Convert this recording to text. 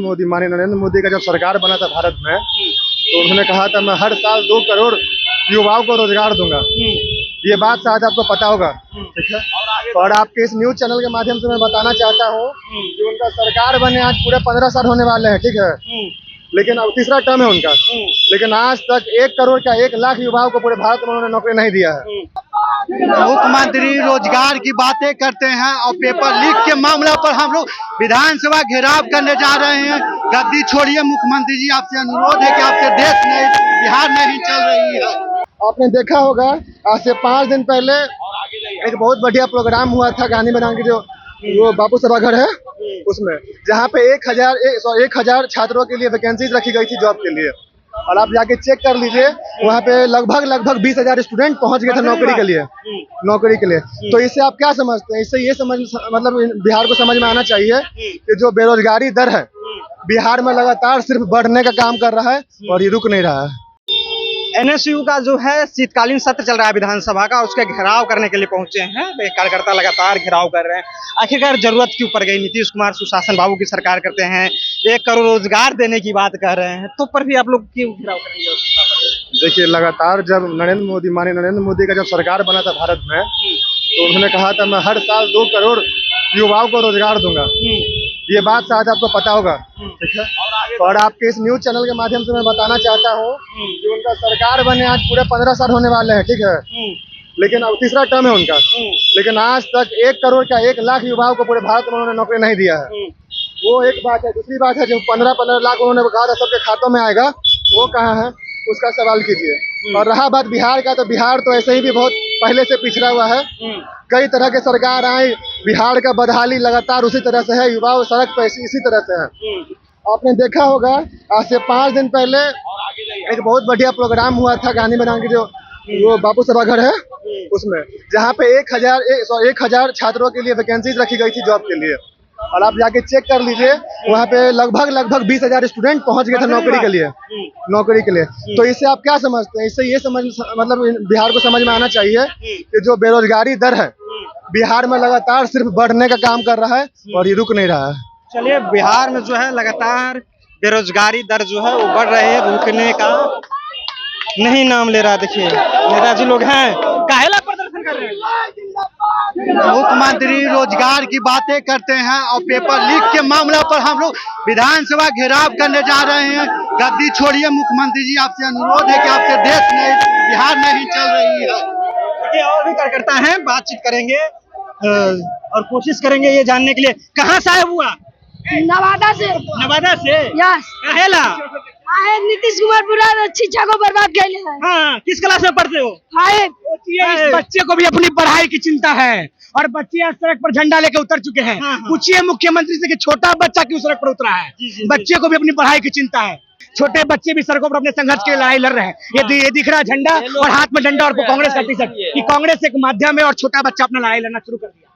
मोदी, माननीय नरेंद्र मोदी का जब सरकार बना था भारत में, तो उन्होंने कहा था मैं हर साल 2 करोड़ युवाओं को रोजगार दूंगा। ये बात शायद आपको पता होगा, ठीक है। और आपके इस न्यूज चैनल के माध्यम से मैं बताना चाहता हूँ कि उनका सरकार बने आज पूरे 15 साल होने वाले हैं, ठीक है। लेकिन अब तीसरा टर्म है उनका, लेकिन आज तक 1 करोड़ का 1 लाख युवाओं को पूरे भारत में उन्होंने नौकरी नहीं दिया है। मुख्यमंत्री रोजगार की बातें करते हैं और पेपर लीक के मामला पर हम लोग विधानसभा घेराव करने जा रहे हैं। गद्दी छोड़िए मुख्यमंत्री जी, आपसे अनुरोध है कि आपके देश नहीं, बिहार नहीं चल रही है। आपने देखा होगा आज से 5 दिन पहले एक बहुत बढ़िया प्रोग्राम हुआ था गांधी मैदान की, जो वो बापू सभाघर है उसमें, जहाँ पे 1000 छात्रों के लिए वैकेंसीज रखी गई थी जॉब के लिए। और आप जाके चेक कर लीजिए, वहाँ पे लगभग 20,000 स्टूडेंट पहुंच गए थे नौकरी के लिए। तो इससे आप क्या समझते हैं? इससे ये मतलब बिहार को समझ में आना चाहिए कि जो बेरोजगारी दर है बिहार में लगातार सिर्फ बढ़ने का काम कर रहा है और ये रुक नहीं रहा है। एनएसयू का जो है शीतकालीन सत्र चल रहा है विधानसभा का, उसके घेराव करने के लिए पहुंचे हैं। कार्यकर्ता लगातार घेराव कर रहे हैं। आखिरकार जरूरत क्यों पड़ गई? नीतीश कुमार सुशासन बाबू की सरकार करते हैं, 1 करोड़ रोजगार देने की बात कर रहे हैं, तो पर भी आप लोग क्यों घेराव करेंगे? देखिए, लगातार जब माननीय नरेंद्र मोदी का जब सरकार बना था भारत में, तो उन्होंने कहा था मैं हर साल 2 करोड़ युवाओं को रोजगार दूंगा। ये बात शायद आपको पता होगा, ठीक है। और आपके इस न्यूज चैनल के माध्यम से मैं बताना चाहता हूँ कि उनका सरकार बने आज पूरे 15 साल होने वाले हैं, ठीक है। लेकिन अब तीसरा टर्म है उनका, लेकिन आज तक 1 करोड़ का 1 लाख युवाओं को पूरे भारत में उन्होंने नौकरी नहीं दिया है। वो एक बात है। दूसरी बात है, जो 15 लाख उन्होंने कहा था सबके खातों में आएगा, वो कहाँ है उसका सवाल कीजिए। और रहा बात बिहार का, तो बिहार तो ऐसे ही भी बहुत पहले से पिछड़ा हुआ है। कई तरह के सरकार आई, बिहार का बदहाली लगातार उसी तरह से है, युवा सड़क पर इसी तरह से है। आपने देखा होगा आज से 5 दिन पहले एक बहुत बढ़िया प्रोग्राम हुआ था गांधी मैदान की, जो वो बापू सभाघर है उसमें, जहाँ पे 1000 छात्रों के लिए वैकेंसीज रखी गई थी जॉब के लिए। और आप जाके चेक कर लीजिए, वहाँ पे लगभग 20,000 स्टूडेंट पहुंच गए थे नौकरी के लिए। तो इससे आप क्या समझते हैं? इससे ये मतलब बिहार को समझ में आना चाहिए कि जो बेरोजगारी दर है बिहार में लगातार सिर्फ बढ़ने का काम कर रहा है और ये रुक नहीं रहा है। चलिए, बिहार में जो है लगातार बेरोजगारी दर जो है वो बढ़ रही है, रुकने का नहीं नाम ले रहा। देखिए नेताजी लोग हैं, काहेला प्रदर्शन कर रहे हैं। मुख्यमंत्री रोजगार की बातें करते हैं और पेपर लीक के मामला पर हम लोग विधानसभा घेराव करने जा रहे हैं। गद्दी छोड़िए मुख्यमंत्री जी, आपसे अनुरोध है कि आपके देश नहीं, बिहार नहीं चल रही है। देखिए, और भी कार्यकर्ता हैं, बातचीत करेंगे और कोशिश करेंगे ये जानने के लिए। कहाँ साहब हुआ? नवादा से। नवादा से? यस। काहेला? नीतीश कुमार पूरा शिक्षा को बर्बाद कर लिया है। हाँ, किस क्लास में पढ़ते हो? 5। इस बच्चे को भी अपनी पढ़ाई की चिंता है और बच्चे आज सड़क पर झंडा लेकर उतर चुके हैं। पूछिए मुख्यमंत्री से कि छोटा बच्चा क्यों सड़क पर उतरा है। बच्चे को भी अपनी पढ़ाई की चिंता है। छोटे बच्चे भी सड़कों पर अपने संघर्ष के लिए लड़ाई लड़ रहे हैं। ये दिख रहा है झंडा और हाथ में डंडा और कांग्रेस का टी शर्ट, कि कांग्रेस एक माध्यम है और छोटा बच्चा अपना लड़ाई लड़ना शुरू कर दिया।